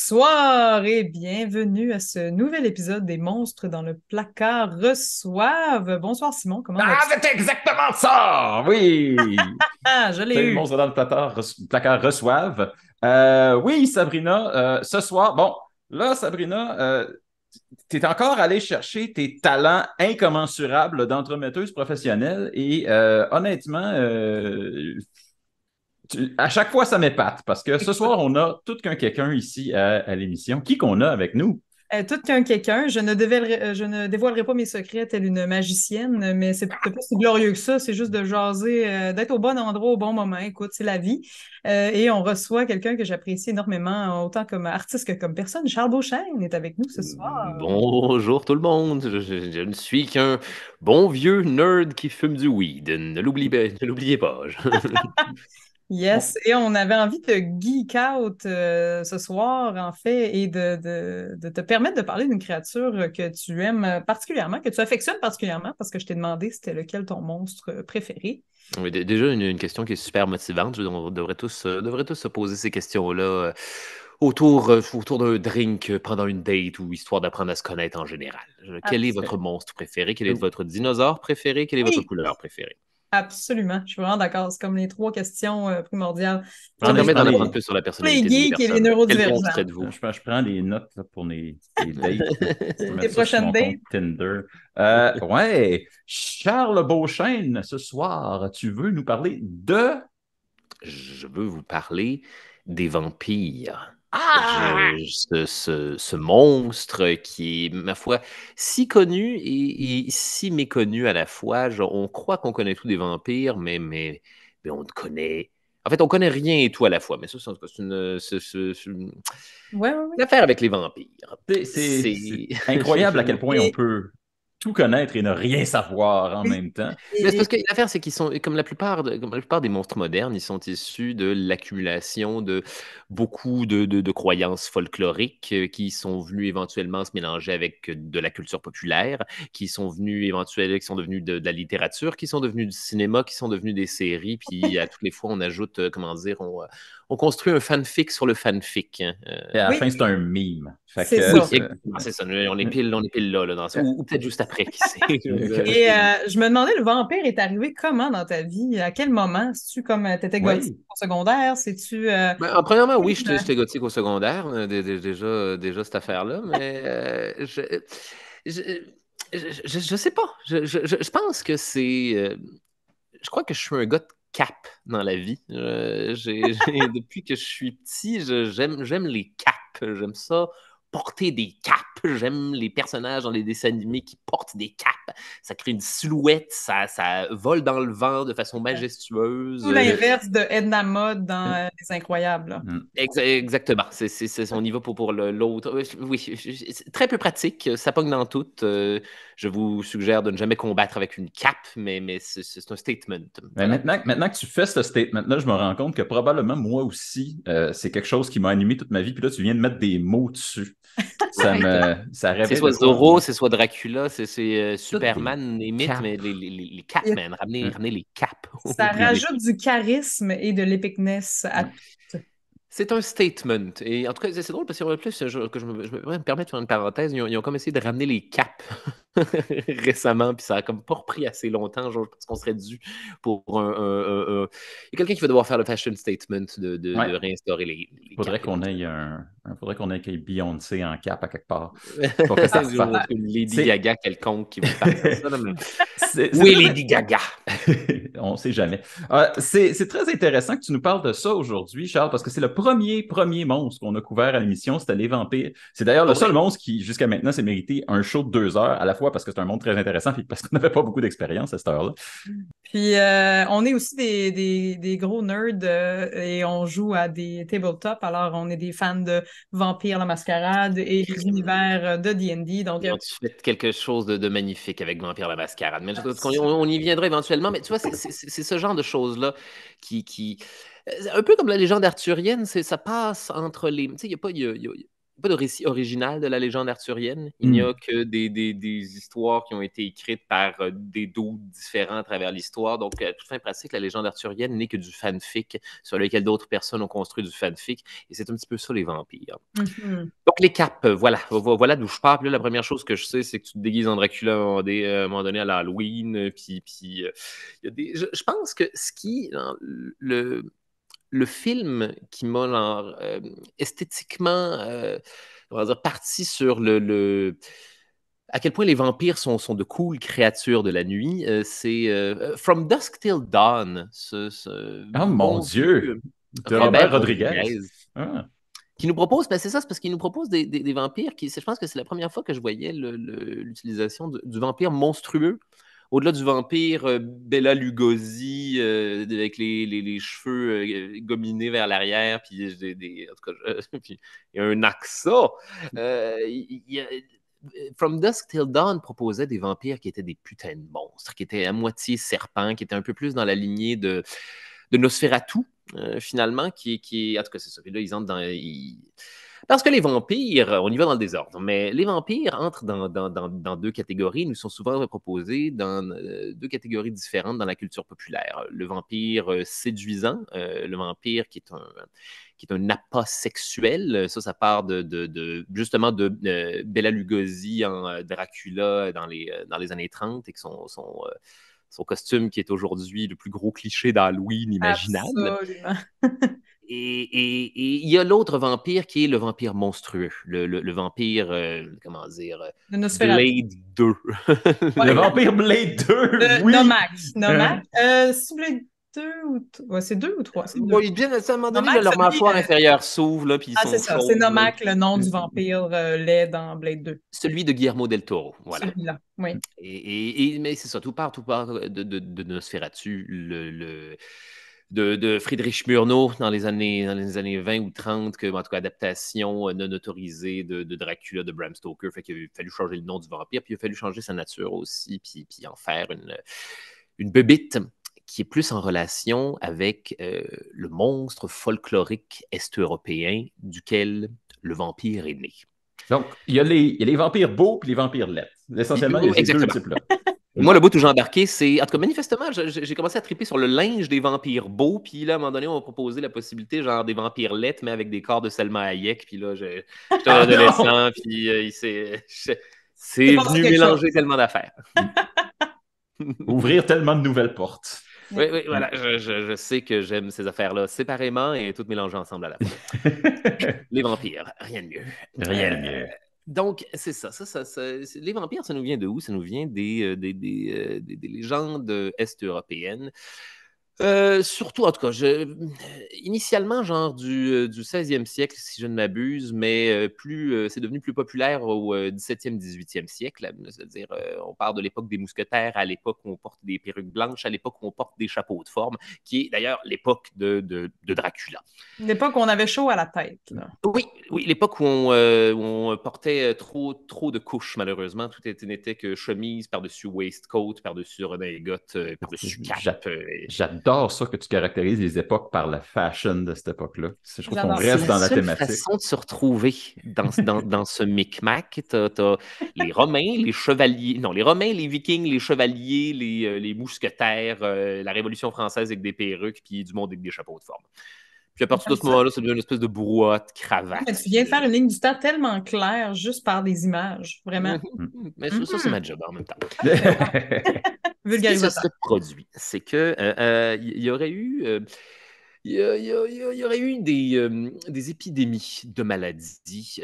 Bonsoir et bienvenue à ce nouvel épisode des Monstres dans le placard reçoivent. Bonsoir Simon, comment Ah, vas-tu? c'est exactement ça! Oui! Ah, je l'ai C'est le eu. monstre dans le placard reçoivent. Oui, Sabrina, ce soir, bon, là, Sabrina, tu es encore allé chercher tes talents incommensurables d'entremetteuse professionnelle et honnêtement, à chaque fois, ça m'épate parce que ce Écoute, soir, on a tout qu'un quelqu'un ici à l'émission. Qui qu'on a avec nous? tout qu'un quelqu'un, je ne dévoilerai pas mes secrets telle une magicienne, mais c'est pas si glorieux que ça, c'est juste de jaser, d'être au bon endroit au bon moment. Écoute, c'est la vie. Et on reçoit quelqu'un que j'apprécie énormément, autant comme artiste que comme personne. Charles Beauchesne est avec nous ce soir. Bonjour tout le monde, je ne suis qu'un bon vieux nerd qui fume du weed. Ne l'oubliez pas. Yes, et on avait envie de geek out ce soir, en fait, et de te permettre de parler d'une créature que tu aimes particulièrement, que tu affectionnes particulièrement, parce que je t'ai demandé c'était lequel ton monstre préféré. Oui, déjà, une question qui est super motivante. On devrait tous se poser ces questions-là autour d'un drink pendant une date ou histoire d'apprendre à se connaître en général. Quel est votre monstre préféré? Quel est votre dinosaure préféré? Quelle est votre Oui, couleur préférée? absolument. Je suis vraiment d'accord. C'est comme les trois questions primordiales Prends Ça pour des, les, permet prends d'en apprendre des, plus sur la pour les personnalité d'une geeks et les personne. Quel monstre neurodivergents. êtes-vous? je prends des notes là, pour les dates. Je vais Tes mettre ça sur prochaines mon dates? compte Tinder. Ouais, Charles Beauchesne, ce soir, tu veux nous parler de... Je veux vous parler des vampires. Ah! Ce monstre qui est, ma foi, si connu et si méconnu à la fois. On croit qu'on connaît tout des vampires, mais on ne connaît. En fait, on connaît rien et tout à la fois. Mais ça, c'est Ouais, ouais, ouais. une affaire avec les vampires. C'est incroyable à quel point on Et, peut tout connaître et ne rien savoir en même temps. Mais c'est et, parce que l'affaire, c'est qu'ils sont, comme la plupart des monstres modernes, ils sont issus de l'accumulation de beaucoup de croyances folkloriques qui sont venues éventuellement se mélanger avec de la culture populaire, qui sont devenus de la littérature, qui sont devenus du cinéma, qui sont devenus des séries, puis à toutes les fois, on ajoute, comment dire, on construit un fanfic sur le fanfic, hein. Et à la fin, oui, c'est un meme. Fait c'est que Oui, ça. exactement, c'est ça. On est pile là, ou peut-être juste après, qui sait. Et je me demandais, le vampire est arrivé comment dans ta vie? À quel moment? C'est-tu comme t'étais gothique Oui. au secondaire? C'est-tu Premièrement, oui, film? j'étais gothique au secondaire, déjà cette affaire-là, mais je, je sais pas. Je pense que je crois que je suis un gars de cap dans la vie. Depuis que je suis petit, j'aime les capes. J'aime ça, porter des capes. J'aime les personnages dans les dessins animés qui portent des capes. Ça crée une silhouette, ça vole dans le vent de façon majestueuse. Tout l'inverse de Edna Mode dans Les Incroyables, là. Exactement. On y va pour l'autre. Oui, c'est très peu pratique. Ça pogne dans tout. Je vous suggère de ne jamais combattre avec une cape, mais c'est un statement. Mais Voilà. maintenant que tu fais ce statement-là, je me rends compte que probablement moi aussi, c'est quelque chose qui m'a animé toute ma vie. Puis là, tu viens de mettre des mots dessus. Ouais. Ça C'est révèle de soit quoi Zorro, c'est soit Dracula, c'est toutes des Superman, les mythes, capes. mais les caps, Et man. Ramenez, Hein. ramenez les caps au ça public. rajoute du charisme et de l'épicness à tout. C'est un statement. Et en tout cas, c'est drôle parce que plus, je me permets de faire une parenthèse. Ils ont comme essayé de ramener les caps récemment, puis ça a comme pas repris assez longtemps. Genre, je pense qu'on serait dû pour Il y a quelqu'un qui va devoir faire le fashion statement de Ouais. réinstaurer les caps éventuellement. Faudrait qu'on ait Beyoncé en cap à quelque part pour que ça se Ou fasse. en tout cas, une Lady C'est, Gaga quelconque qui va partir ça. Là, mais... c'est Où est très, Lady Gaga? on sait jamais. C'est très intéressant que tu nous parles de ça aujourd'hui, Charles, parce que c'est le premier monstre qu'on a couvert à l'émission, c'était les vampires. C'est d'ailleurs le Pour seul vrai? monstre qui, jusqu'à maintenant, s'est mérité un show de 2 heures, à la fois parce que c'est un monstre très intéressant, puis parce qu'on n'avait pas beaucoup d'expérience à cette heure-là. Puis on est aussi des gros nerds et on joue à des tabletops. Alors on est des fans de Vampire la Mascarade et les univers de D&D. Donc Ils ont fait quelque chose de magnifique avec Vampire la Mascarade. Mais on y viendra éventuellement. Mais tu vois, c'est ce genre de choses-là qui... un peu comme la légende arthurienne, ça passe entre les... Tu sais, il n'y a pas... pas de récit original de la légende arthurienne. Il n'y a que des histoires qui ont été écrites par des dos différents à travers l'histoire. Donc, à toute fin pratique, la légende arthurienne n'est que du fanfic sur lequel d'autres personnes ont construit du fanfic. Et c'est un petit peu ça, les vampires. Donc, les capes, voilà d'où je pars. Puis là, la première chose que je sais, c'est que tu te déguises en Dracula à un moment donné à l'Halloween. Puis il y a je pense que ce qui, le film qui m'a esthétiquement on va dire, parti sur à quel point les vampires sont de cool créatures de la nuit, c'est From Dusk Till Dawn, ce Oh mon bon vieux Dieu! De Robert Robert Rodriguez. Rodriguez, Ah. qui nous propose, ben c'est ça, c'est parce qu'il nous propose des vampires je pense que c'est la première fois que je voyais l'utilisation du vampire monstrueux. Au-delà du vampire Bela Lugosi avec les cheveux gominés vers l'arrière, puis en tout cas, puis il y a un axa. From Dusk Till Dawn proposait des vampires qui étaient des putains de monstres, qui étaient à moitié serpents, qui étaient un peu plus dans la lignée de Nosferatu, finalement, en tout cas, c'est ça. Puis là, ils entrent parce que les vampires, on y va dans le désordre, mais les vampires entrent dans deux catégories, nous sont souvent proposés dans deux catégories différentes dans la culture populaire. Le vampire séduisant, le vampire qui est un appât sexuel. Ça part justement de Bela Lugosi en Dracula dans les années 30 et que son costume qui est aujourd'hui le plus gros cliché d'Halloween imaginable. Absolument. Et il y a l'autre vampire qui est le vampire monstrueux, le vampire, comment dire, De Nosferatu. Blade 2. Le vampire Blade 2, oui! Nomax. C'est Blade 2 ou... Ouais, c'est 2 ou 3? C'est 2. Bon, à un moment donné, Nomax, leur celui, mâchoire inférieure s'ouvre, là, puis ils c'est sont ça. C'est chauds. Nomax, le nom du vampire laid dans Blade 2. Celui de Guillermo del Toro, voilà. Celui-là, oui. Mais c'est ça, tout part de Nosferatu, de Friedrich Murnau dans les années 20 ou 30, en tout cas, adaptation non autorisée de Dracula de Bram Stoker. Fait qu'il a fallu changer le nom du vampire, puis il a fallu changer sa nature aussi, puis en faire une bébite qui est plus en relation avec le monstre folklorique est-européen duquel le vampire est né. Donc, il y a les vampires beaux et les vampires laids. Essentiellement, il y a ces deux types-là. Moi, le bout où j'ai embarqué, c'est. En tout cas, manifestement, j'ai commencé à triper sur le linge des vampires beaux. Puis là, à un moment donné, on m'a proposé la possibilité, genre des vampires laids, mais avec des corps de Selma Hayek. Puis là, j'étais adolescent. Puis c'est venu mélanger tellement d'affaires. Ouvrir tellement de nouvelles portes. Oui, voilà. Je sais que j'aime ces affaires-là séparément et toutes mélangées ensemble à la fois. Les vampires, rien de mieux. Rien de mieux. Donc, c'est ça. Les vampires, ça nous vient de où? Ça nous vient des légendes est-européennes. Surtout, en tout cas, initialement, genre du 16e siècle, si je ne m'abuse, mais c'est devenu plus populaire au 17e, 18e siècle. C'est-à-dire, on part de l'époque des mousquetaires, à l'époque où on porte des perruques blanches, à l'époque où on porte des chapeaux de forme, qui est d'ailleurs l'époque de Dracula. L'époque où on avait chaud à la tête. Là. Oui, l'époque où on portait trop de couches, malheureusement. Tout n'était que chemise par-dessus waistcoat, par-dessus redingote, par-dessus cape. J'adore ça que tu caractérises les époques par la fashion de cette époque-là. Je trouve qu'on reste dans la thématique. C'est la façon de se retrouver dans ce micmac. T'as les Romains, les chevaliers... Non, les Romains, les Vikings, les chevaliers, les mousquetaires, la Révolution française avec des perruques, puis du monde avec des chapeaux de forme. Puis à partir de ce moment-là, ça devient une espèce de brouette, cravate. Mais tu viens de faire une ligne du temps tellement claire juste par des images, vraiment. Mais ça, c'est ma job en même temps. Vulgarisateur. Ce serait produit, c'est que il y aurait eu... il y aurait eu des épidémies de maladies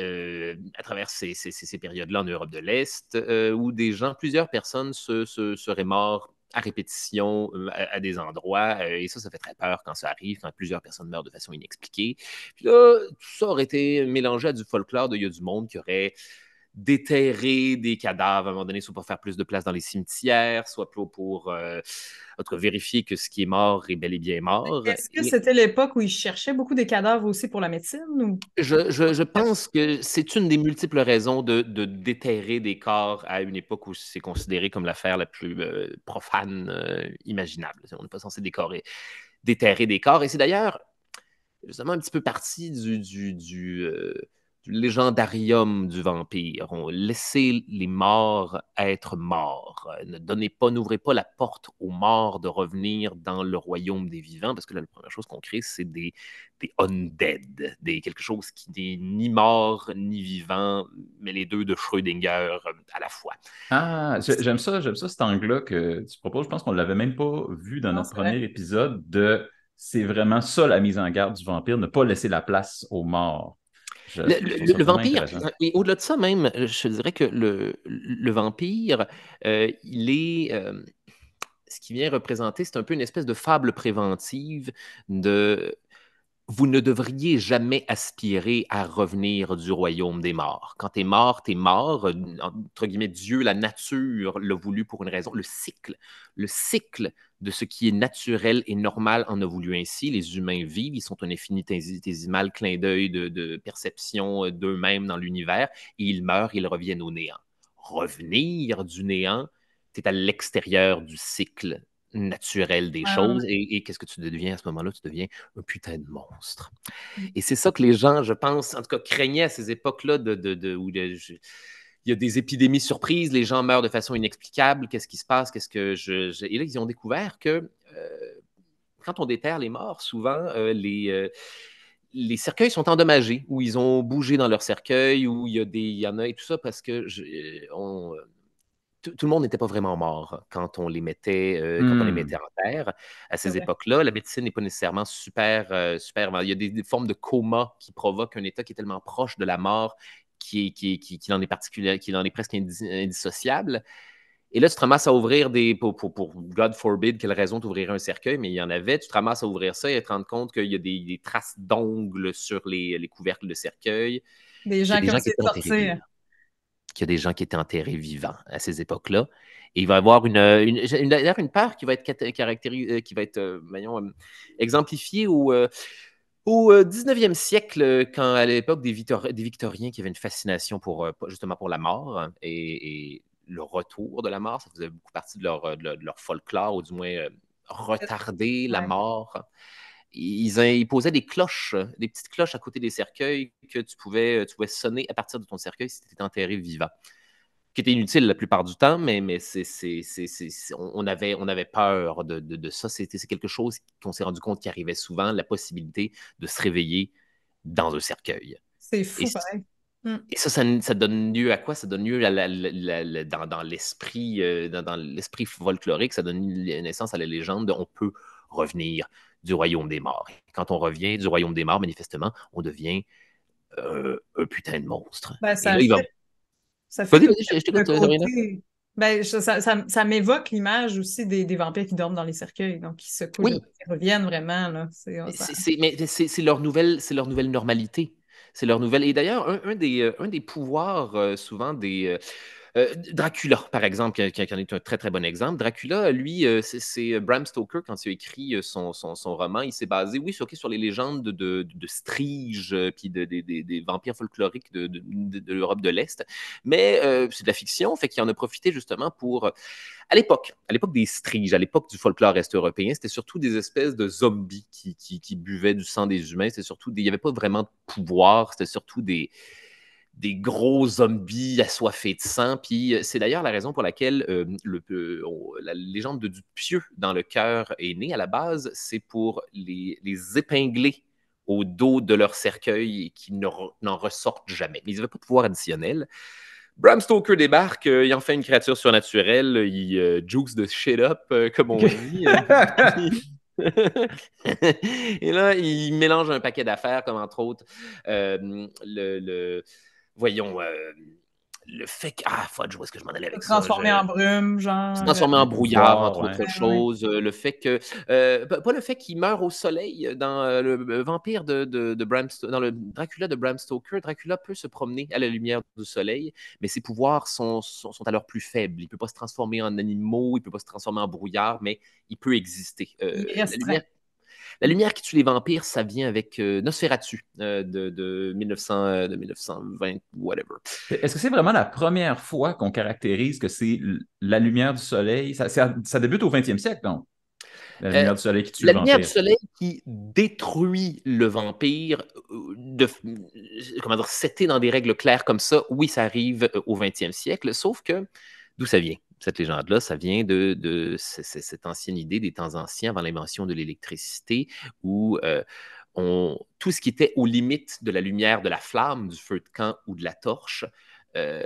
à travers ces périodes-là en Europe de l'Est où plusieurs personnes seraient mortes à répétition à des endroits. Et ça fait très peur quand ça arrive, quand plusieurs personnes meurent de façon inexpliquée. Puis là, tout ça aurait été mélangé à du folklore il y a du monde qui aurait déterré des cadavres à un moment donné, soit pour faire plus de place dans les cimetières, soit pour en tout cas, vérifier que ce qui est mort est bel et bien mort. Est-ce que c'était l'époque où ils cherchaient beaucoup des cadavres aussi pour la médecine? Ou... Je pense que c'est une des multiples raisons de déterrer des corps à une époque où c'est considéré comme l'affaire la plus profane imaginable. On n'est pas censé déterrer des corps. Et c'est d'ailleurs justement un petit peu parti légendarium du vampire. On laissez les morts être morts. N'ouvrez pas la porte aux morts de revenir dans le royaume des vivants, parce que là, la première chose qu'on crée, c'est des undead, quelque chose qui n'est ni mort ni vivant, mais les deux de Schrödinger à la fois. Ah, j'aime ça cet angle-là que tu proposes. Je pense qu'on ne l'avait même pas vu dans Non, notre c'est vrai. premier épisode de c'est vraiment ça la mise en garde du vampire, ne pas laisser la place aux morts. Je trouve ça Le vraiment vampire, intéressant. et au-delà de ça même, je dirais que le vampire, il est... ce qui vient représenter, c'est un peu une espèce de fable préventive de vous ne devriez jamais aspirer à revenir du royaume des morts. Quand t'es mort, t'es mort. Entre guillemets, Dieu, la nature l'a voulu pour une raison. Le cycle de ce qui est naturel et normal en a voulu ainsi. Les humains vivent, ils sont un infinitésimal clin d'œil de perception d'eux-mêmes dans l'univers, et ils meurent, ils reviennent au néant. Revenir du néant, t'es à l'extérieur du cycle naturel des Ah, choses, et qu'est-ce que tu deviens à ce moment-là? Tu deviens un putain de monstre. Et c'est ça que les gens, je pense, en tout cas, craignaient à ces époques-là où il y a des épidémies surprises, les gens meurent de façon inexplicable, qu'est-ce qui se passe? Et là, ils ont découvert que quand on déterre les morts, souvent, les cercueils sont endommagés, ou ils ont bougé dans leur cercueil, ou il y en a et tout ça, parce que tout le monde n'était pas vraiment mort quand on les mettait, Hmm. en terre à c'est ces vrai. époques-là. La médecine n'est pas nécessairement super. Il y a des formes de coma qui provoquent un état qui est tellement proche de la mort qu'il en est particulier, qu'il en est presque indissociable. Et là, tu te ramasses à ouvrir pour God forbid, quelle raison d'ouvrir un cercueil, mais il y en avait. Tu te ramasses à ouvrir ça et à te rendre compte qu'il y a des traces d'ongles sur les couvercles de cercueil, Des qu'il y a gens des qui ont gens qui essayé étaient de enterrés sortir. vivants qu'il y a des gens qui étaient enterrés vivants à ces époques-là. Et il va y avoir d'ailleurs une peur qui va être caractérisée, qui va être, voyons, exemplifiée au 19e siècle, quand à l'époque des Victoriens qui avaient une fascination justement pour la mort, hein, et le retour de la mort, ça faisait beaucoup partie de leur folklore, ou du moins retarder la Ouais. mort. Ils posaient des cloches, des petites cloches à côté des cercueils que tu pouvais sonner à partir de ton cercueil si tu étais enterré vivant, qui était inutile la plupart du temps, mais on avait peur de ça. C'est quelque chose qu'on s'est rendu compte qui arrivait souvent, la possibilité de se réveiller dans un cercueil. C'est Et, fou, pareil. Hmm. et ça donne lieu à quoi? Ça donne lieu dans l'esprit dans l'esprit folklorique, ça donne naissance à la légende de on peut revenir du royaume des morts. Quand on revient du royaume des morts, manifestement, on devient un putain de monstre. Ben, Et là, il va... ça fit Vas-y, aussi vas-y, je avec le t'écoute, Sabrina. côté. Ben, ça m'évoque l'image aussi des vampires qui dorment dans les cercueils, donc qui se couchent, Oui, qui reviennent vraiment, là. mais c'est leur nouvelle normalité. C'est leur nouvelle. Et d'ailleurs, un des pouvoirs, souvent Dracula, par exemple, qui en est un très, très bon exemple. Dracula, lui, c'est Bram Stoker, quand il a écrit son roman, il s'est basé, oui, sur les légendes de Strige, puis des vampires folkloriques de l'Europe de l'Est. Mais c'est de la fiction, fait qu'il en a profité justement pour à l'époque des Striges, à l'époque du folklore est-européen, c'était surtout des espèces de zombies qui buvaient du sang des humains. Il n'y avait pas vraiment de pouvoir, c'était surtout des gros zombies assoiffés de sang. Puis c'est d'ailleurs la raison pour laquelle la légende du pieu dans le cœur est née à la base. C'est pour les épingler au dos de leur cercueil et qu'ils n'en ressortent jamais. Mais ils n'avaient pas de pouvoir additionnel. Bram Stoker débarque, il en fait une créature surnaturelle, il jukes the shit up, comme on OK. dit. Et là, il mélange un paquet d'affaires, comme entre autres voyons, le fait que... Ah, fudge, où est-ce que je m'en allais Se avec ça? transformer en brume, Se genre. transformer Les en brouillard, pouvoirs, entre ouais. autres Ouais. choses. Le fait que... pas le fait qu'il meure au soleil dans le vampire de dans le Dracula de Bram Stoker. Dracula peut se promener à la lumière du soleil, mais ses pouvoirs sont alors plus faibles. Il ne peut pas se transformer en animaux, il ne peut pas se transformer en brouillard, mais il peut exister. Il est restreint. La lumière qui tue les vampires, ça vient avec Nosferatu de 1920, whatever. Est-ce que c'est vraiment la première fois qu'on caractérise que c'est la lumière du soleil? Ça débute au 20e siècle, donc. La Euh, lumière du soleil qui tue le la lumière du vampire. soleil qui détruit le vampire, comment dire, c'était dans des règles claires comme ça, oui, ça arrive au 20e siècle, sauf que d'où ça vient? Cette légende-là, ça vient de cette ancienne idée des temps anciens, avant l'invention de l'électricité, où tout ce qui était aux limites de la lumière, de la flamme, du feu de camp ou de la torche, euh,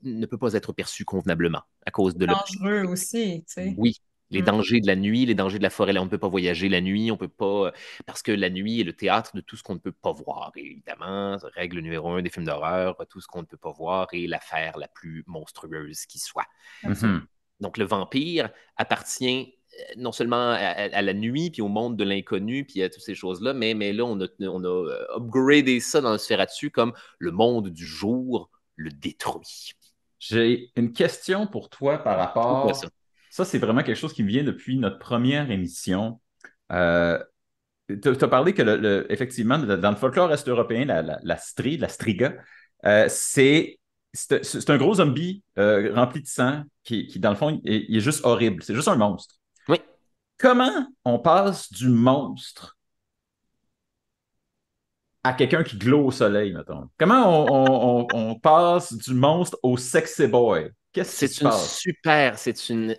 ne peut pas être perçu convenablement à cause de l'optique. Dangereux aussi, tu sais. Oui, les Mm. dangers de la nuit, les dangers de la forêt. Là, on ne peut pas voyager la nuit, on peut pas. Parce que la nuit est le théâtre de tout ce qu'on ne peut pas voir. Et évidemment, règle numéro un des films d'horreur, tout ce qu'on ne peut pas voir est l'affaire la plus monstrueuse qui soit. Absolument. Mhm. Donc, le vampire appartient non seulement à la nuit, puis au monde de l'inconnu, puis à toutes ces choses-là, mais là, on a upgradé ça dans le Sferatu comme le monde du jour le détruit. J'ai une question pour toi par Trouve-moi ça. rapport. Ça, c'est vraiment quelque chose qui me vient depuis notre première émission. Euh, tu as parlé que, effectivement, dans le folklore est-européen, la strie, la striga, c'est un gros zombie rempli de sang qui, dans le fond, il est juste horrible. C'est juste un monstre. Oui. Comment on passe du monstre à quelqu'un qui glow au soleil, mettons? Comment on passe du monstre au sexy boy? Qu'est-ce qui se passe? C'est une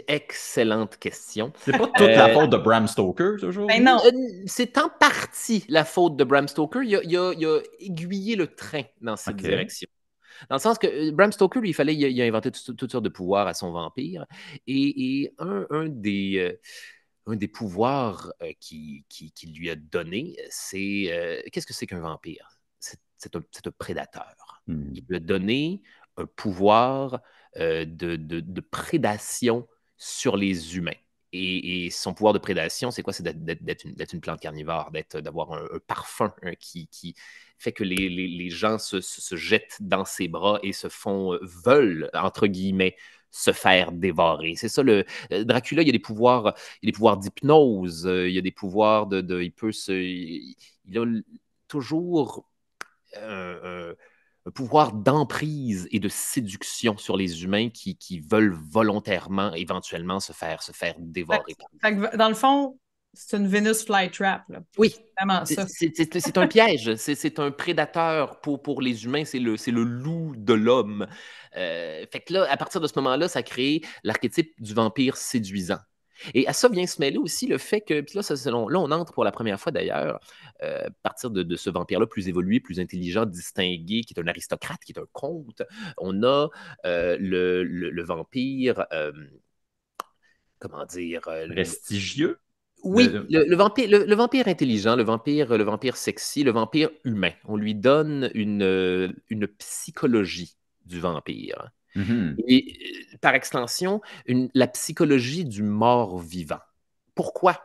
excellente question. C'est pas toute la Euh, faute de Bram Stoker, Ben aujourd'hui? non. c'est en partie la faute de Bram Stoker. Il a aiguillé le train dans cette OK. direction. Dans le sens que Bram Stoker, lui, il a inventé toutes sortes de pouvoirs à son vampire. Et un des pouvoirs qu'il lui a donné, c'est qu'est-ce que c'est qu'un vampire? C'est un prédateur. Hmm. Il lui a donné un pouvoir de prédation sur les humains. Et son pouvoir de prédation, c'est quoi? C'est d'être une plante carnivore, d'avoir un parfum qui fait que les gens se jettent dans ses bras et veulent, entre guillemets, se faire dévorer. C'est ça, Dracula, il y a des pouvoirs d'hypnose, il y a des pouvoirs il a toujours un, un pouvoir d'emprise et de séduction sur les humains qui veulent volontairement, éventuellement, se faire Fait dévorer. fait que, dans le fond, c'est une Venus flytrap, là. Oui, C'est vraiment c'est ça. c'est un piège, c'est un prédateur pour les humains, c'est le loup de l'homme. Fait que là, à partir de ce moment-là, ça crée l'archétype du vampire séduisant. Et à ça vient se mêler aussi le fait que, puis là, là, on entre pour la première fois d'ailleurs, à partir de ce vampire-là plus évolué, plus intelligent, distingué, qui est un aristocrate, qui est un comte, on a le vampire, comment dire, Prestigieux? oui, le vampire intelligent, le vampire sexy, le vampire humain. On lui donne une psychologie du vampire. Mhm. Et par extension, la psychologie du mort-vivant. Pourquoi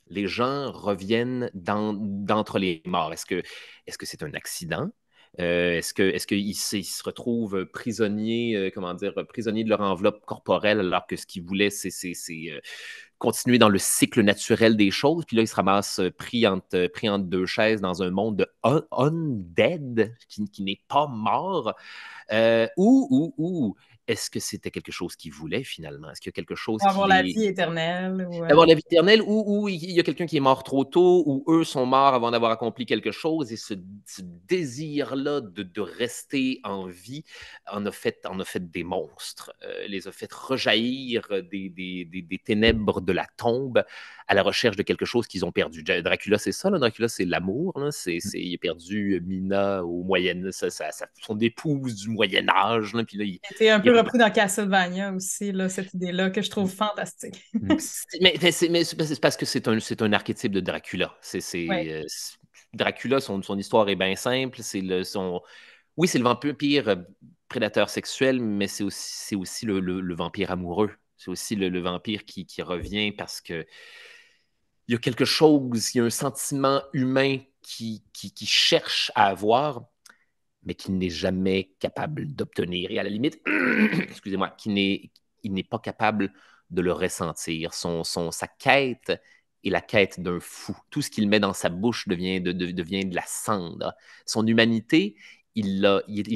les gens reviennent d'entre les morts? Est-ce que c'est un accident? Est-ce qu'ils se retrouvent prisonniers, comment dire, prisonniers de leur enveloppe corporelle alors que ce qu'ils voulaient, c'est continuer dans le cycle naturel des choses. Puis là, ils se ramassent pris entre deux chaises dans un monde de undead qui n'est pas mort. Ou est-ce que c'était quelque chose qu'ils voulaient finalement? Est-ce qu'il y a quelque chose Pour avoir qui la les, vie éternelle. Ou, d'avoir la vie éternelle ou il y a quelqu'un qui est mort trop tôt ou eux sont morts avant d'avoir accompli quelque chose et ce désir-là de rester en vie en a fait des monstres, les a fait rejaillir des ténèbres de la tombe à la recherche de quelque chose qu'ils ont perdu. Dracula, c'est ça, là. Dracula, c'est l'amour. Là. Il a perdu Mina au Moyen Âge, son épouse du Moyen Âge. Là, puis là, était un il peu repris dans Castlevania aussi, là, cette idée-là que je trouve fantastique. mais c'est parce que c'est un archétype de Dracula. Ouais. Dracula, son histoire est bien simple. Oui, c'est le vampire prédateur sexuel, mais c'est aussi le vampire amoureux. C'est aussi le vampire qui revient parce que il y a quelque chose, il y a un sentiment humain qui cherche à avoir, mais qu'il n'est jamais capable d'obtenir. Et à la limite, excusez-moi, il n'est pas capable de le ressentir. Sa quête est la quête d'un fou. Tout ce qu'il met dans sa bouche devient de la cendre. Son humanité, il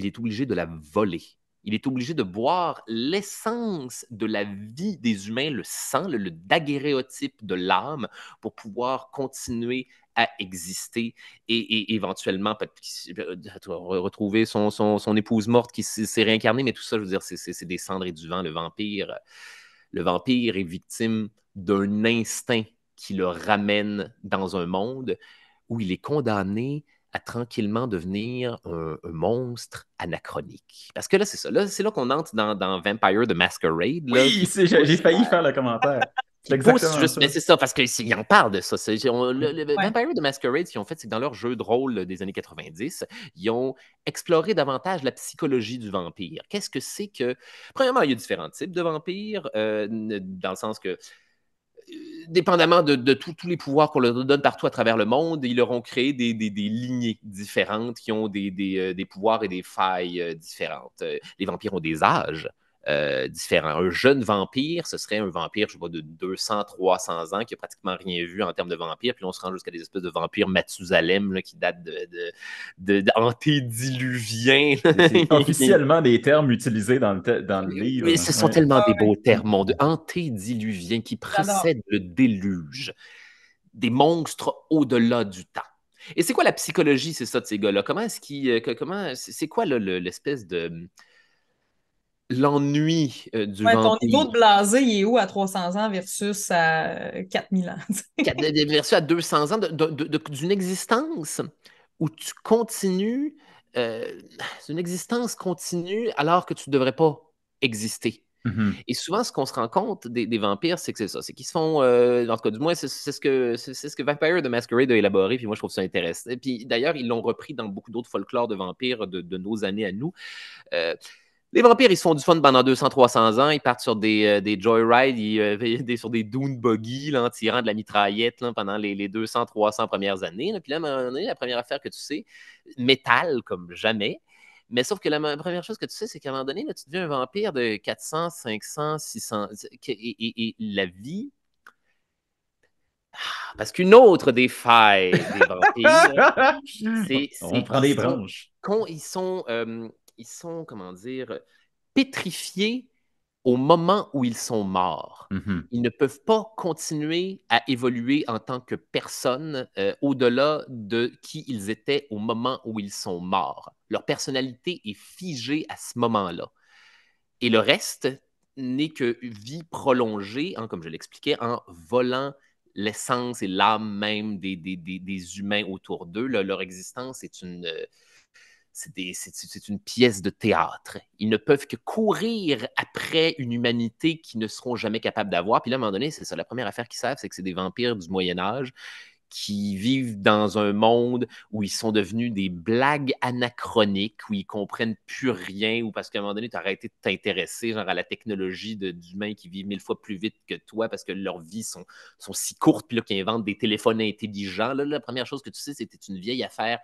est obligé de la voler. Il est obligé de boire l'essence de la vie des humains, le sang, le daguerréotype de l'âme, pour pouvoir continuer à exister et éventuellement retrouver son épouse morte qui s'est réincarnée. Mais tout ça, je veux dire, c'est des cendres et du vent. Le vampire est victime d'un instinct qui le ramène dans un monde où il est condamné à tranquillement devenir un monstre anachronique. Parce que là, c'est ça. Là, c'est là qu'on entre dans Vampire the Masquerade. Là, Oui, qui j'ai failli faire le commentaire. C'est qui pousse exactement juste, ça. mais c'est ça, parce qu'ils en parlent de ça. Le Ouais. Vampire the Masquerade, ce qu'ils ont fait, c'est que dans leur jeu de rôle des années 90, ils ont exploré davantage la psychologie du vampire. Qu'est-ce que c'est que... Premièrement, il y a différents types de vampires, dans le sens que dépendamment de tous les pouvoirs qu'on leur donne partout à travers le monde, ils leur ont créé des lignées différentes qui ont des pouvoirs et des failles différentes. Les vampires ont des âges différents. Un jeune vampire, ce serait un vampire, je sais pas, de 200, 300 ans, qui a pratiquement rien vu en termes de vampire. Puis là, on se rend jusqu'à des espèces de vampires Mathusalem là, qui datent d'antédiluviens. C'est officiellement des termes utilisés dans le livre. Mais ce sont Ouais. tellement des Ouais. beaux termes, mon Dieu. Antédiluviens qui J'adore. précèdent le déluge. Des monstres au-delà du temps. Et c'est quoi la psychologie, c'est ça, de ces gars-là? Comment est-ce qu'ils... c'est quoi là, l'espèce de... l'ennui du Ouais, ton niveau vampire? de blasé, il est où à 300 ans versus à 4000 ans? Versus à 200 ans d'une existence où tu continues... c'est une existence continue alors que tu ne devrais pas exister. Mhm. Et souvent, ce qu'on se rend compte des vampires, c'est que c'est ça. C'est qu'ils se font. En tout cas, du moins, c'est ce que Vampire the Masquerade a élaboré. Puis moi, je trouve ça intéressant. Et puis d'ailleurs, ils l'ont repris dans beaucoup d'autres folklores de vampires de nos années à nous. Euh, les vampires, ils se font du fun pendant 200-300 ans. Ils partent sur des joyrides, sur des dune buggy là, en tirant de la mitraillette là, pendant les 200-300 premières années. Là. Puis là, à un moment donné, la première affaire que tu sais, métal comme jamais. Mais sauf que la première chose que tu sais, c'est qu'à un moment donné, là, tu deviens un vampire de 400, 500, 600. Et la vie. Parce qu'une autre des failles des vampires, On c'est prend des branches. ils sont, comment dire, pétrifiés au moment où ils sont morts. Mhm. Ils ne peuvent pas continuer à évoluer en tant que personne au-delà de qui ils étaient au moment où ils sont morts. Leur personnalité est figée à ce moment-là. Et le reste n'est que vie prolongée, hein, comme je l'expliquais, en volant l'essence et l'âme même des humains autour d'eux. Leur existence est c'est une pièce de théâtre. Ils ne peuvent que courir après une humanité qu'ils ne seront jamais capables d'avoir. Puis là, à un moment donné, c'est ça. La première affaire qu'ils savent, c'est que c'est des vampires du Moyen Âge qui vivent dans un monde où ils sont devenus des blagues anachroniques, où ils comprennent plus rien, ou parce qu'à un moment donné, tu as arrêté de t'intéresser genre à la technologie d'humains qui vivent 1000 fois plus vite que toi parce que leurs vies sont si courtes, puis là, qu'ils inventent des téléphones intelligents. Là, la première chose que tu sais, c'était une vieille affaire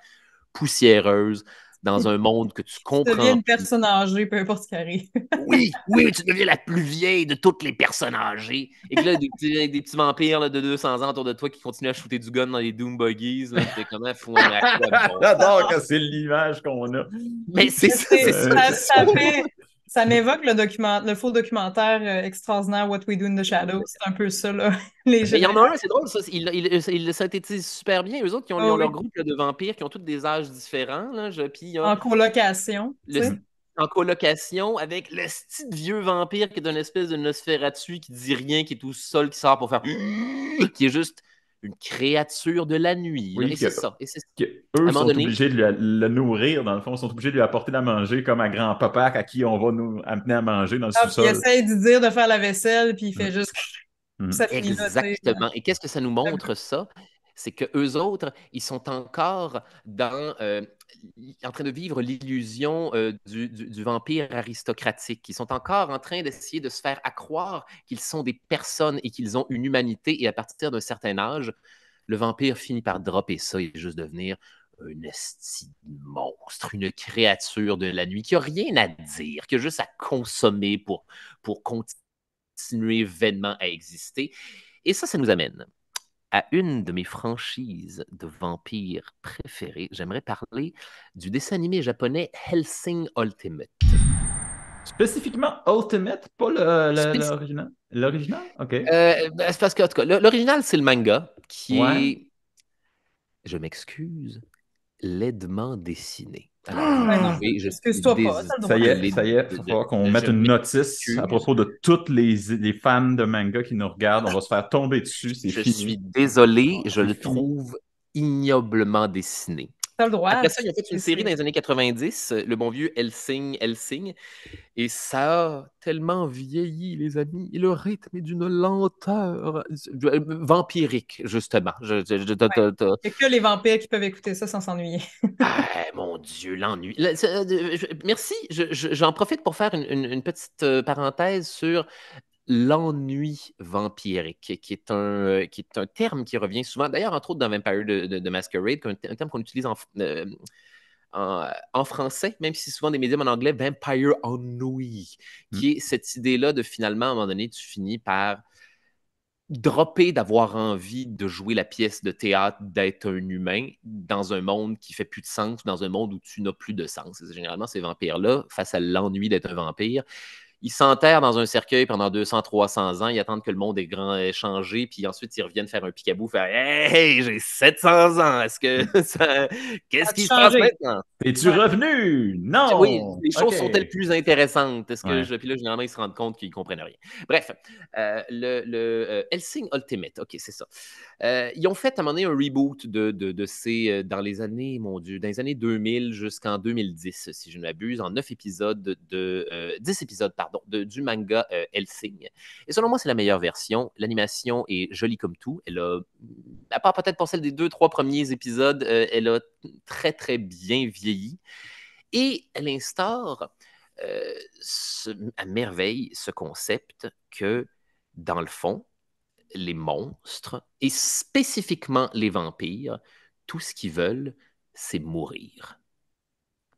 poussiéreuse dans un monde que tu Tu deviens comprends une plus. personne âgée, peu importe ce qui arrive. Oui, oui, tu deviens la plus vieille de toutes les personnes âgées. Et que là, des petits vampires là, de 200 ans autour de toi qui continuent à shooter du gun dans les Doom Buggies, là, t'es comment fou, mais à quoi bon? J'adore quand c'est l'image qu'on a. Mais c'est ça, c'est ça. Ça m'évoque le faux documentaire extraordinaire What We Do in the Shadows. C'est un peu ça, là. Les Mais il y en générations. a un, c'est drôle, ça, il le synthétise super bien. Eux autres, ils Oh ont leur oui. groupe là, de vampires qui ont tous des âges différents. Là, puis il y a En colocation, tu le sais. en colocation avec le style vieux vampire qui est une espèce de Nosferatu qui dit rien, qui est tout seul, qui sort pour faire qui est juste une créature de la nuit. Là. Oui, Et c'est ça. Et c'est ça. que À eux un moment sont donné, obligés de le nourrir, dans le fond, sont obligés de lui apporter à manger comme à grand-papa à qui on va nous amener à manger dans le Ah, puis il sous-sol. essaye de dire de faire la vaisselle, puis il fait Mhm. juste... Mhm. Ça finit là, tu sais. exactement. Et qu'est-ce que ça nous montre, ça? C'est que eux autres, ils sont encore en train de vivre l'illusion du vampire aristocratique. Ils sont encore en train d'essayer de se faire accroire qu'ils sont des personnes et qu'ils ont une humanité. Et à partir d'un certain âge, le vampire finit par dropper ça et juste devenir un esti de monstre, une créature de la nuit qui n'a rien à dire, qui a juste à consommer pour continuer vainement à exister. Et ça nous amène à une de mes franchises de vampires préférées. J'aimerais parler du dessin animé japonais Hellsing Ultimate. Spécifiquement Ultimate, pas Spéc- l'original. L'original? OK. C'est parce que, en tout cas, l'original, c'est le manga qui Ouais. est, je m'excuse, laidement dessiné. Alors, vous Ben non, pouvez, je suis excuse-toi pas, t'as le droit. Ça y est, il va falloir qu'on je mette une notice à m'excuse. propos de tous les fans de manga qui nous regardent. On va se faire tomber dessus, c'est Je fini. suis désolé, je C'est le fini. trouve ignoblement dessiné. T'as le droit. Après ça, ils ont fait une série dans les années 90, le bon vieux Hellsing, et ça a tellement vieilli, les amis. Et le rythme est d'une lenteur vampirique, justement. Il n'y a que les vampires qui peuvent écouter ça sans s'ennuyer. Ah, mon Dieu, l'ennui. Merci. J'en profite pour faire une petite parenthèse sur l'ennui vampirique, qui est un terme qui revient souvent, d'ailleurs, entre autres dans Vampire de Masquerade, un terme qu'on utilise en français, même si c'est souvent des médiums en anglais, Vampire ennui, Hmm. qui est cette idée-là de finalement, à un moment donné, tu finis par dropper d'avoir envie de jouer la pièce de théâtre d'être un humain dans un monde qui fait plus de sens, dans un monde où tu n'as plus de sens. Et généralement, ces vampires-là, face à l'ennui d'être un vampire, ils s'enterrent dans un cercueil pendant 200, 300 ans, ils attendent que le monde ait changé, puis ensuite ils reviennent faire un picabou, faire Hey, j'ai 700 ans, est-ce que ça. Qu'est-ce As-tu qui se passe changé? maintenant? Es-tu Ouais. revenu? Oui, Non! les OK. choses sont-elles plus intéressantes? Est-ce que Ouais. je. Puis là, généralement, ils se rendent compte qu'ils ne comprennent rien. Bref, le Hellsing Ultimate, OK, c'est ça. Ils ont fait à un moment donné un reboot de ces. Dans les années, mon Dieu, dans les années 2000 jusqu'en 2010, si je ne m'abuse, en 9 épisodes 10 épisodes, pardon, du manga Hellsing. Et selon moi, c'est la meilleure version. L'animation est jolie comme tout. Elle a, à part peut-être pour celle des 2, 3 premiers épisodes, elle a très, très bien vieilli. Et elle instaure à merveille ce concept que, dans le fond, les monstres, et spécifiquement les vampires, tout ce qu'ils veulent, c'est mourir.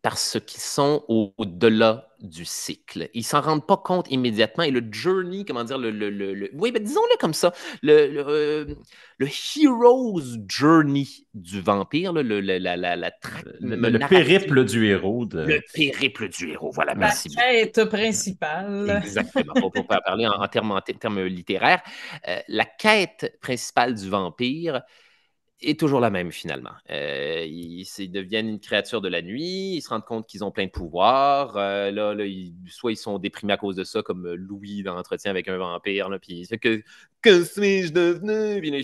Parce qu'ils sont au-delà du cycle. Ils s'en rendent pas compte immédiatement. Et le journey, comment dire, oui, ben disons-le comme ça, le hero's journey du vampire, là, Le narratif, périple du héros le périple du héros. Voilà, Ouais. La merci beaucoup. quête principale. Exactement, pour parler en termes littéraires. La quête principale du vampire est toujours la même, finalement. Ils deviennent une créature de la nuit, ils se rendent compte qu'ils ont plein de pouvoirs. Là, soit ils sont déprimés à cause de ça, comme Louis dans l'entretien avec un vampire, là, puis que suis-je devenu? Puis là,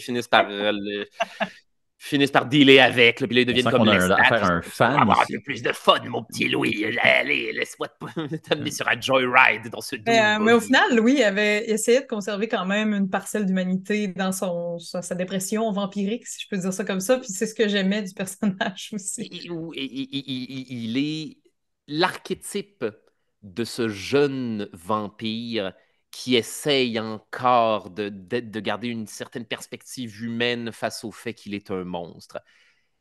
finissent par dealer avec, là, puis là, ils On deviennent sent comme qu'on a Lestat. affaire à un On va fan avoir un peu ici. plus de fun, mon petit Louis. Allez, laisse-moi t'amener sur un joyride dans ce Dune Mais au Buggy. final, Louis avait essayé de conserver quand même une parcelle d'humanité dans sa dépression vampirique, si je peux dire ça comme ça. Puis c'est ce que j'aimais du personnage aussi. Il est l'archétype de ce jeune vampire qui essaye encore de garder une certaine perspective humaine face au fait qu'il est un monstre.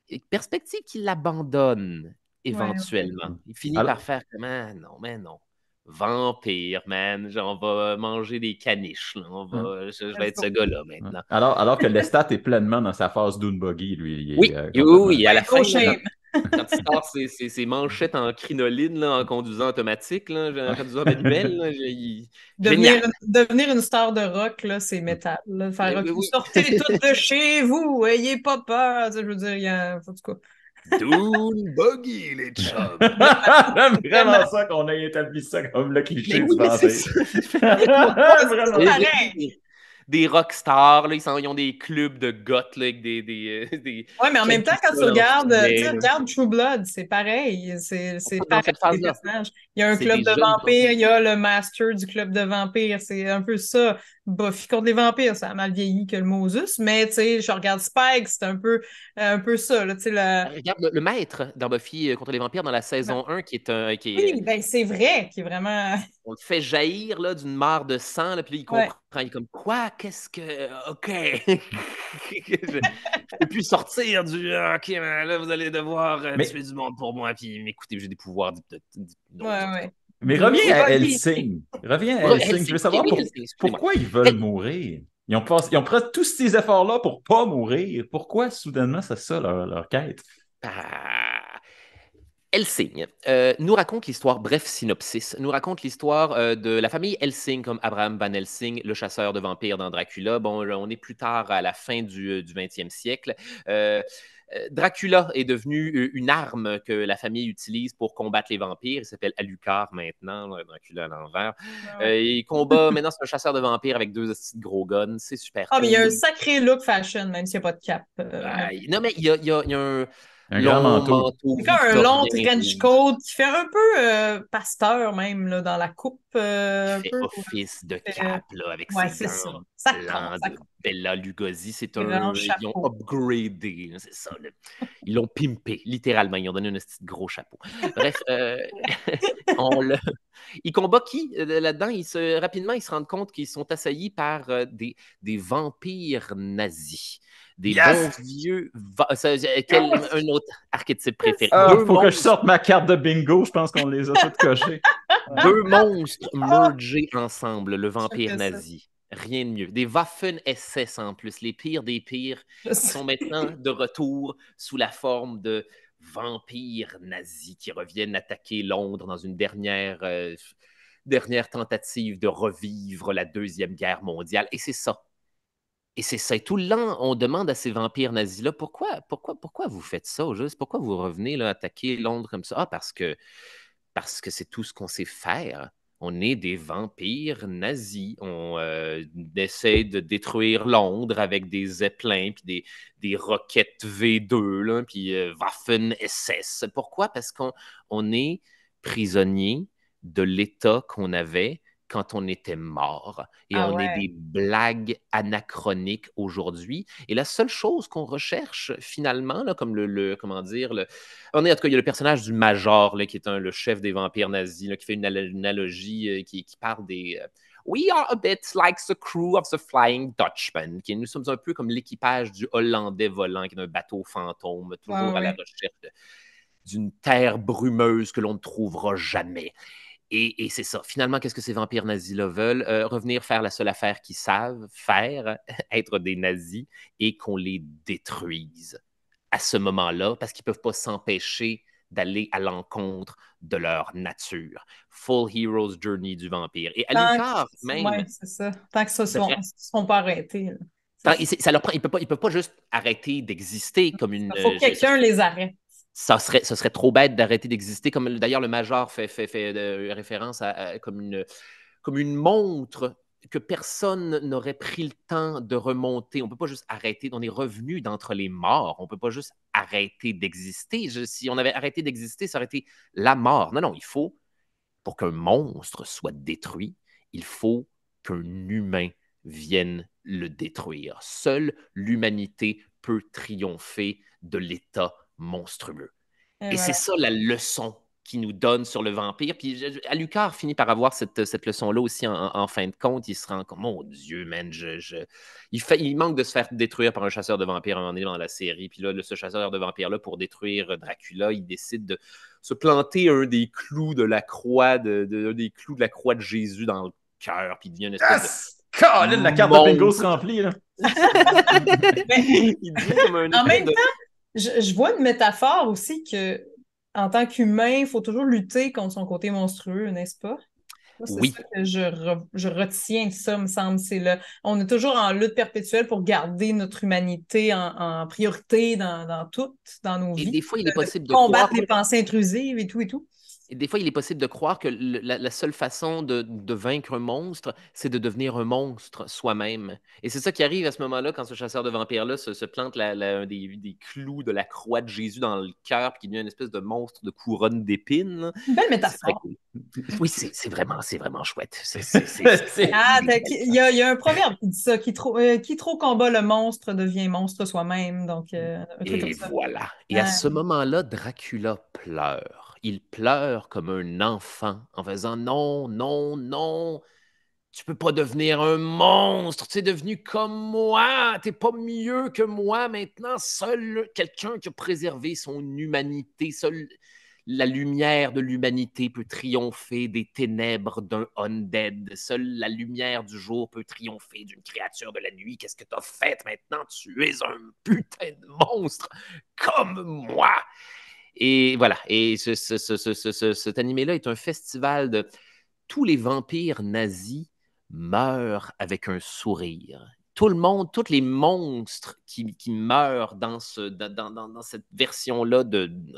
Et perspective qu'il abandonne Ouais, ouais. éventuellement. Il finit par Alors, faire comme Ah non, mais non. Vampire, man. Genre, on va manger des caniches. Là. Je vais Let's être ce go. gars-là maintenant. alors que Lestat est pleinement dans sa phase Dune Buggy, lui, il est Oui, oui, complètement. oui. À la Ouais, fin, no là, shame. quand il sort ses manchettes en crinoline là, en conduisant automatique, là, en conduisant manuel, là, Devenir, génial. devenir une star de rock, là, c'est métal. Là. Faire OK, Oui. sortez toutes de chez vous, ayez pas peur. Tu sais, je veux dire, il y a, en tout cas. Dune Buggy, les chums. J'aime Vraiment. vraiment ça qu'on ait établi ça comme le cliché Mais du oui, mais c'est vampire. ça. C'est C'est pareil. des rockstars, là, ils ont des clubs de goth là, avec des Ouais, mais en même temps, quand tu capuchols en regardes, tu sais, filet, là. regarde True Blood, c'est pareil. C'est Dans pareil, cette les phase-là, personnages. Il y a un c'est club des de jeunes vampires, vampires. il y a le master du club de vampires. C'est un peu ça. Buffy contre les vampires, ça a mal vieilli que le Moses. Mais, tu sais, je regarde Spike, c'est un peu ça, là, tu sais, Regarde le maître dans Buffy contre les vampires dans la saison 1 Oui, ben c'est vrai, qui est vraiment... on le fait jaillir là, d'une mare de sang, là, puis là, il Ouais. comprend. Il est comme quoi? Qu'est-ce que. OK. Je ne peux plus sortir du OK, mais là, vous allez devoir Mais, tuer du monde pour moi, puis m'écouter, j'ai des pouvoirs Ouais, d'hypnose, en tout cas. ouais. mais Louis reviens à Buggy. Helsing. Reviens à Helsing. Je veux Helsing. OK, savoir oui, Helsing, excusez-moi. pourquoi ils veulent mourir. Ils ont pris tous ces efforts-là pour pas mourir. Pourquoi, soudainement, c'est ça leur quête? Ah, Helsing nous raconte l'histoire, bref synopsis, nous raconte l'histoire de la famille Helsing, comme Abraham Van Helsing, le chasseur de vampires dans Dracula. Bon, là, on est plus tard à la fin du 20e siècle. Dracula est devenu une arme que la famille utilise pour combattre les vampires. Il s'appelle Alucard maintenant, là, Dracula à l'envers. Il combat, maintenant c'est un chasseur de vampires avec deux petits gros guns. C'est super Ah, mais il y a un cool. sacré look fashion, même s'il n'y a pas de cap. Non, mais il y a un Un grand long manteau. manteau Il fait un long victorien trench coat qui fait un peu pasteur même là, dans la coupe. qui Un fait peu, office de euh, cap là, avec ouais, ses c'est ça. gants Ça compte, blancs ça de compte. Bella Lugosi. Grand Ils ont chapeau. upgradé, là, c'est ça. Là. Ils l'ont pimpé, littéralement. Ils ont donné un petit gros chapeau. Bref, on le... ils combattent qui là-dedans? Rapidement, ils se rendent compte qu'ils sont assaillis par des vampires nazis. Des bons Yes! vieux... un autre archétype préféré? Faut que je sorte ma carte de bingo. Je pense qu'on les a toutes cochées. Deux monstres Ah! mergés ensemble, le vampire J'aimerais ça. nazi. Rien de mieux. Des Waffen-SS en plus, les pires des pires, Je qui sais. sont maintenant de retour sous la forme de vampires nazis qui reviennent attaquer Londres dans une dernière tentative de revivre la Deuxième Guerre mondiale. Et c'est ça. Et c'est ça. Et tout le long, on demande à ces vampires nazis-là, pourquoi vous faites ça au juste? Pourquoi vous revenez là, attaquer Londres comme ça? Ah, parce que c'est tout ce qu'on sait faire. On est des vampires nazis. On essaie de détruire Londres avec des zeppelins, puis des roquettes V2, là, puis Waffen-SS. Pourquoi? Parce qu'on est prisonnier de l'État qu'on avait quand on était mort. Et Ah on est ouais. des blagues anachroniques aujourd'hui. Et la seule chose qu'on recherche finalement, là, comme comment dire, en tout cas, il y a le personnage du Major, là, qui est le chef des vampires nazis, là, qui fait une analogie, qui parle des... We are a bit like the crew of the Flying Dutchman, nous sommes un peu comme l'équipage du Hollandais volant, qui est un bateau fantôme, toujours à la Ouais. recherche d'une terre brumeuse que l'on ne trouvera jamais. Et c'est ça. Finalement, qu'est-ce que ces vampires nazis-là veulent? Revenir faire la seule affaire qu'ils savent faire, être des nazis, et qu'on les détruise à ce moment-là, parce qu'ils ne peuvent pas s'empêcher d'aller à l'encontre de leur nature. Full Hero's Journey du vampire. Et Tant Alucard, même, ouais, c'est ça. Tant que ça ne devrait... sont pas arrêtés. Là. C'est ça. ça leur prend, ils ne peuvent pas juste arrêter d'exister comme une... Il faut que quelqu'un les arrête. ça serait trop bête d'arrêter d'exister. Comme d'ailleurs, le Major fait référence comme une montre que personne n'aurait pris le temps de remonter. On ne peut pas juste arrêter. On est revenu d'entre les morts. On ne peut pas juste arrêter d'exister. Si on avait arrêté d'exister, ça aurait été la mort. Non, il faut, pour qu'un monstre soit détruit, il faut qu'un humain vienne le détruire. Seule l'humanité peut triompher de l'état monstrueux. Et Et c'est voilà. ça la leçon qu'il nous donne sur le vampire. Puis Alucard finit par avoir cette leçon-là aussi en fin de compte. Il se rend compte, mon Dieu, man, il manque de se faire détruire par un chasseur de vampires à un moment donné dans la série. Puis là, ce chasseur de vampires-là, pour détruire Dracula, il décide de se planter un des clous de la croix des clous de la croix de Jésus dans le cœur. Puis il devient une espèce Yes! Colin, la carte de bingo se remplit, là. Mais il devient comme un en espèce même temps, je vois une métaphore aussi que, en tant qu'humain, il faut toujours lutter contre son côté monstrueux, n'est-ce pas? Moi, c'est Oui. ça que je retiens de ça, me semble. On est toujours en lutte perpétuelle pour garder notre humanité en priorité dans tout, dans nos Et vies, des fois, il est de possible de combattre croire les pensées intrusives et tout et tout. Et des fois, il est possible de croire que la seule façon de vaincre un monstre, c'est de devenir un monstre soi-même. Et c'est ça qui arrive à ce moment-là, quand ce chasseur de vampires-là se plante un des clous de la croix de Jésus dans le cœur, puis qu'il devient une espèce de monstre de couronne d'épines. Là. Une belle C'est très métaphore. cool. Oui, c'est vraiment chouette. Ah, il y a un proverbe qui dit ça, qui trop combat le monstre devient monstre soi-même. Donc, un truc comme Et ça. voilà. Et à Ah, ce moment-là, Dracula pleure. Il pleure comme un enfant en faisant non, non, non. Tu peux pas devenir un monstre. Tu es devenu comme moi. T'es pas mieux que moi maintenant. Seul quelqu'un qui a préservé son humanité, seule la lumière de l'humanité peut triompher des ténèbres d'un undead. Seule la lumière du jour peut triompher d'une créature de la nuit. Qu'est-ce que t'as fait maintenant? Tu es un putain de monstre comme moi. Et voilà. Et cet animé-là est un festival de tous les vampires nazis meurent avec un sourire. Tout le monde, tous les monstres qui meurent dans cette version-là,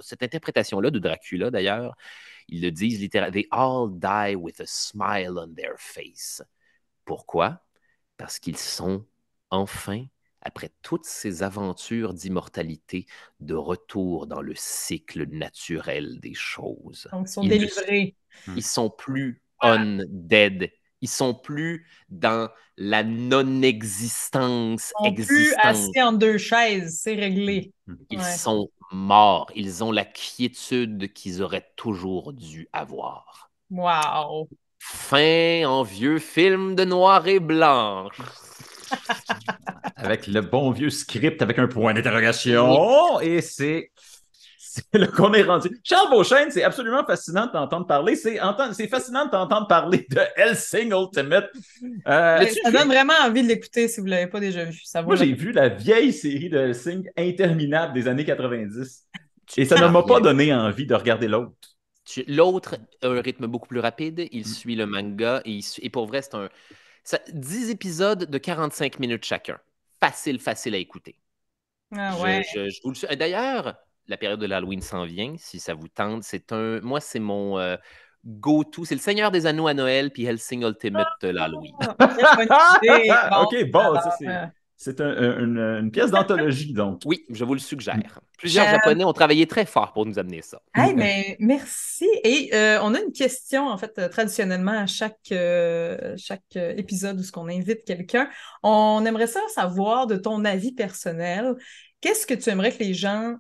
cette interprétation-là de Dracula d'ailleurs, ils le disent littéralement, they all die with a smile on their face. Pourquoi? Parce qu'ils sont enfin, après toutes ces aventures d'immortalité, de retour dans le cycle naturel des choses. Donc, ils sont délivrés. Ils sont plus undead. Ils sont plus dans la non-existence Ils sont plus existante. assis en deux chaises, c'est réglé. Ils sont morts. Ils ont la quiétude qu'ils auraient toujours dû avoir. Wow! Fin en vieux film de noir et blanc. Avec le bon vieux script avec un point d'interrogation. Et c'est là qu'on est rendu. Charles Beauchesne, c'est absolument fascinant de t'entendre parler. C'est fascinant de t'entendre parler de Hellsing Ultimate. Ça donne vraiment envie de l'écouter si vous ne l'avez pas déjà vu. Moi, j'ai vu la vieille série de Hellsing interminable des années 90. Et ça ne m'a pas donné envie de regarder l'autre. L'autre a un rythme beaucoup plus rapide. Il suit le manga. Et pour vrai, c'est 10 épisodes de 45 minutes chacun. Facile à écouter. Ah ouais. Je vous le... D'ailleurs, la période de l'Halloween s'en vient, si ça vous tente. Moi, c'est mon go-to. C'est le Seigneur des Anneaux à Noël, puis Hellsing Ultimate l'Halloween. OK, bon, ça c'est une pièce d'anthologie, donc. Oui, je vous le suggère. Plusieurs Japonais ont travaillé très fort pour nous amener ça. Hey, mais merci. Et on a une question, en fait, traditionnellement à chaque épisode où on invite quelqu'un. On aimerait savoir de ton avis personnel. Qu'est-ce que tu aimerais que les gens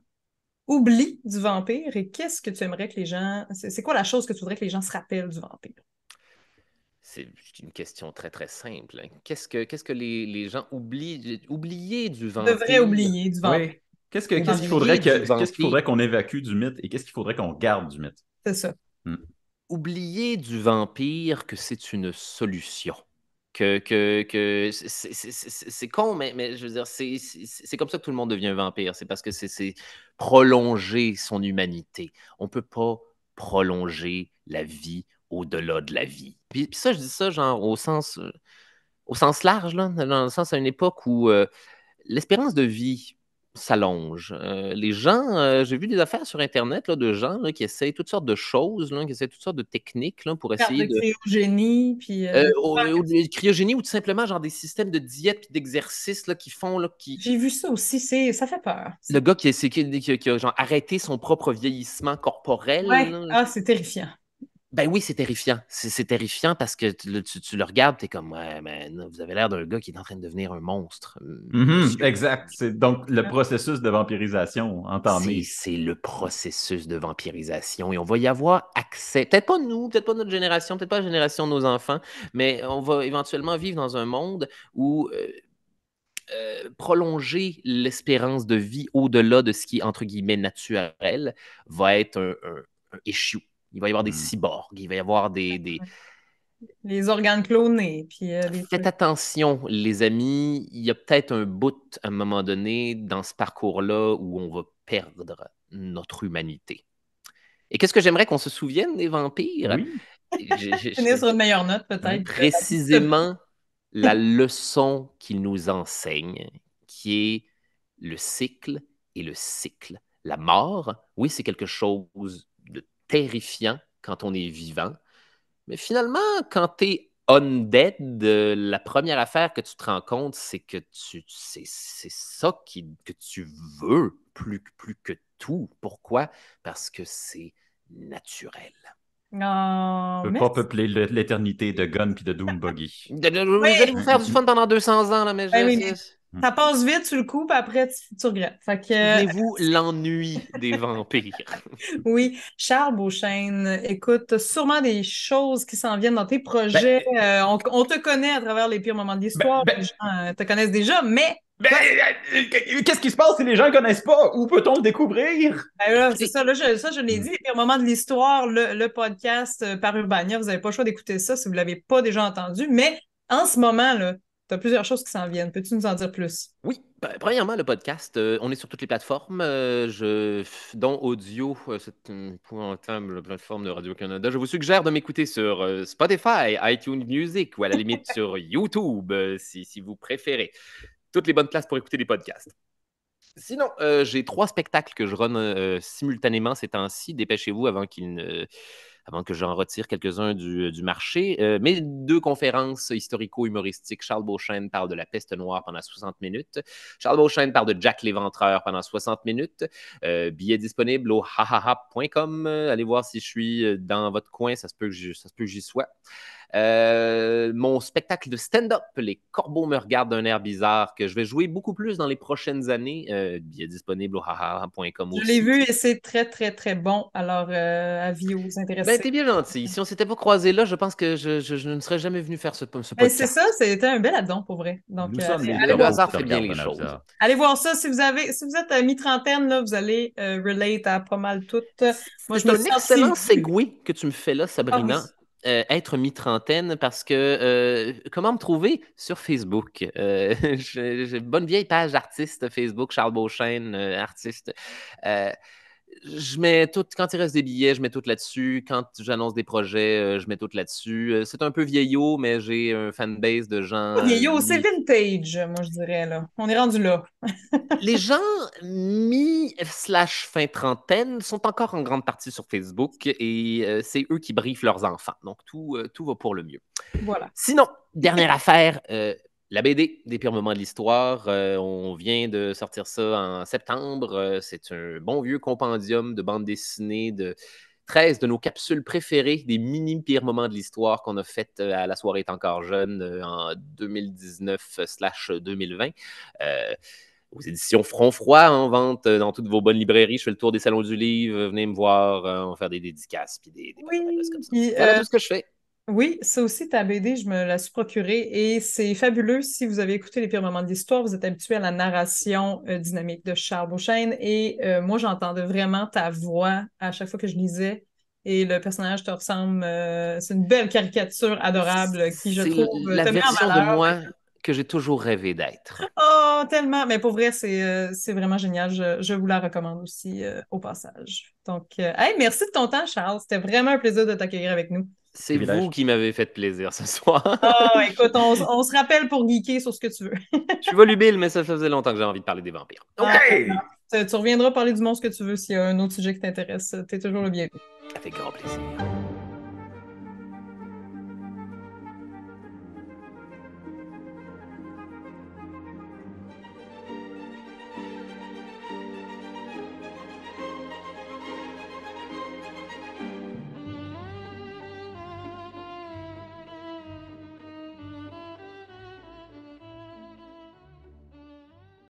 oublient du vampire et qu'est-ce que tu aimerais que les gens... C'est quoi la chose que tu voudrais que les gens se rappellent du vampire? C'est une question très, très simple. Qu'est-ce que les gens oublier du vampire? Devraient oublier du vampire. Oui. Qu'est-ce qu'il faudrait qu'on évacue du mythe et qu'est-ce qu'il faudrait qu'on garde du mythe? C'est ça. Oublier du vampire que c'est une solution. C'est con, mais je veux dire, c'est comme ça que tout le monde devient un vampire. C'est parce que c'est prolonger son humanité. On ne peut pas prolonger la vie au-delà de la vie. Puis ça, je dis ça genre au sens large, là, dans le sens à une époque où l'espérance de vie s'allonge. Les gens, j'ai vu des affaires sur Internet là, de gens là, qui essayent toutes sortes de choses, là, qui essayent toutes sortes de techniques là, pour essayer de... cryogénie, puis... de cryogénie ou tout simplement genre des systèmes de diète et d'exercice là, qui font... Là, J'ai vu ça aussi, ça fait peur. Le gars qui a genre, arrêté son propre vieillissement corporel. Ouais. Là. Ah, c'est terrifiant. Ben oui, c'est terrifiant. C'est terrifiant parce que tu le regardes, tu es comme, ouais, man, vous avez l'air d'un gars qui est en train de devenir un monstre. Exact. C'est donc le processus de vampirisation entamé. C'est le processus de vampirisation et on va y avoir accès. Peut-être pas nous, peut-être pas notre génération, peut-être pas la génération de nos enfants, mais on va éventuellement vivre dans un monde où prolonger l'espérance de vie au-delà de ce qui est, entre guillemets, naturel va être un issue. Il va y avoir des cyborgs, il va y avoir les organes clonés. Puis, Faites attention, les amis, il y a peut-être un bout, à un moment donné, dans ce parcours-là où on va perdre notre humanité. Et qu'est-ce que j'aimerais qu'on se souvienne des vampires? Oui. Finir sur une meilleure note, peut-être. Précisément la leçon qu'ils nous enseignent, qui est le cycle et le cycle. La mort, oui, c'est quelque chose de terrifiant quand on est vivant, mais finalement, quand tu es undead, la première affaire que tu te rends compte, c'est que c'est ça que tu veux plus que tout. Pourquoi? Parce que c'est naturel. Oh, On ne peut pas peupler l'éternité de Gun puis de Doom Buggy. Vous allez vous faire du fun pendant 200 ans, là, mais ça passe vite sur le coup, puis après, tu regrettes. Souvenez-vous l'ennui des vampires. Oui. Charles Beauchesne, écoute, t'as sûrement des choses qui s'en viennent dans tes projets. On te connaît à travers les pires moments de l'histoire. Les gens te connaissent déjà, mais... Qu'est-ce qui se passe si les gens ne connaissent pas? Où peut-on le découvrir? C'est ça, là, je l'ai dit, les pires moments de l'histoire, le podcast par Urbania, vous n'avez pas le choix d'écouter ça si vous ne l'avez pas déjà entendu, mais en ce moment, là, tu as plusieurs choses qui s'en viennent. Peux-tu nous en dire plus? Oui, Premièrement, le podcast, on est sur toutes les plateformes, dont audio, cette épouvantable plateforme de Radio-Canada. Je vous suggère de m'écouter sur Spotify, iTunes Music ou à la limite sur YouTube, si vous préférez. Toutes les bonnes places pour écouter des podcasts. Sinon, j'ai 3 spectacles que je run simultanément ces temps-ci. Dépêchez-vous avant que j'en retire quelques-uns du marché. Mes 2 conférences historico-humoristiques. Charles Beauchesne parle de la peste noire pendant 60 minutes. Charles Beauchesne parle de Jack l'Éventreur pendant 60 minutes. Billets disponibles au hahaha.com. Allez voir si je suis dans votre coin. Ça se peut que j'y sois. Mon spectacle de stand-up, Les Corbeaux me regardent d'un air bizarre, que je vais jouer beaucoup plus dans les prochaines années. Billet disponible au hahaha.com aussi. Je l'ai vu et c'est très, très, très bon. Alors, avis aux intéressés. T'es bien gentil. Si on s'était pas croisés là, je pense que je ne serais jamais venu faire ce podcast. C'est ça, c'était un bel addon pour vrai. Donc, Nous sommes les allez Le corbeaux hasard qui fait bien regardent les un choses. hasard. allez voir ça. Si vous êtes à mi-trentaine, là, vous allez relate à pas mal toutes. Moi, je C'est me un suis excellent sentie vue. segue que tu me fais là, Ah oui. Sabrina. Être mi-trentaine, parce que comment me trouver sur Facebook? J'ai une bonne vieille page artiste Facebook, Charles Beauchesne, artiste. Euh, je mets tout, quand il reste des billets, je mets tout là-dessus. Quand j'annonce des projets, je mets tout là-dessus. C'est un peu vieillot, mais j'ai un fanbase de gens. Yo, c'est vintage, moi, je dirais, là. On est rendu là. Les gens mi/fin trentaine sont encore en grande partie sur Facebook et c'est eux qui briefent leurs enfants. Donc, tout va pour le mieux. Voilà. Sinon, dernière affaire, la BD des pires moments de l'histoire. On vient de sortir ça en septembre. C'est un bon vieux compendium de bandes dessinées de 13 de nos capsules préférées, des mini pires moments de l'histoire qu'on a faites à La soirée est encore jeune en 2019/2020. Aux éditions Front Froid, en vente dans toutes vos bonnes librairies. Je fais le tour des salons du livre. Venez me voir. On va faire des dédicaces puis des patapacas comme Oui. ça. Puis, Voilà tout ce que je fais. oui, ça aussi, ta BD, je me la suis procurée et c'est fabuleux. Si vous avez écouté les pires moments de l'histoire, vous êtes habitué à la narration dynamique de Charles Beauchesne et moi, j'entendais vraiment ta voix à chaque fois que je lisais et le personnage te ressemble. C'est une belle caricature adorable qui, je C'est trouve, la te met en version de valeur. moi que j'ai toujours rêvé d'être. Oh, tellement! Mais pour vrai, c'est vraiment génial. Je vous la recommande aussi au passage. Donc, hey, merci de ton temps, Charles. C'était vraiment un plaisir de t'accueillir avec nous. C'est Privilège. vous qui m'avez fait plaisir ce soir. Oh, écoute, on se rappelle pour geeker sur ce que tu veux. Je suis volubile, mais ça faisait longtemps que j'ai envie de parler des vampires. OK! Ah, tu reviendras parler du monstre que tu veux s'il y a un autre sujet qui t'intéresse. T'es toujours le bienvenu. Avec grand plaisir.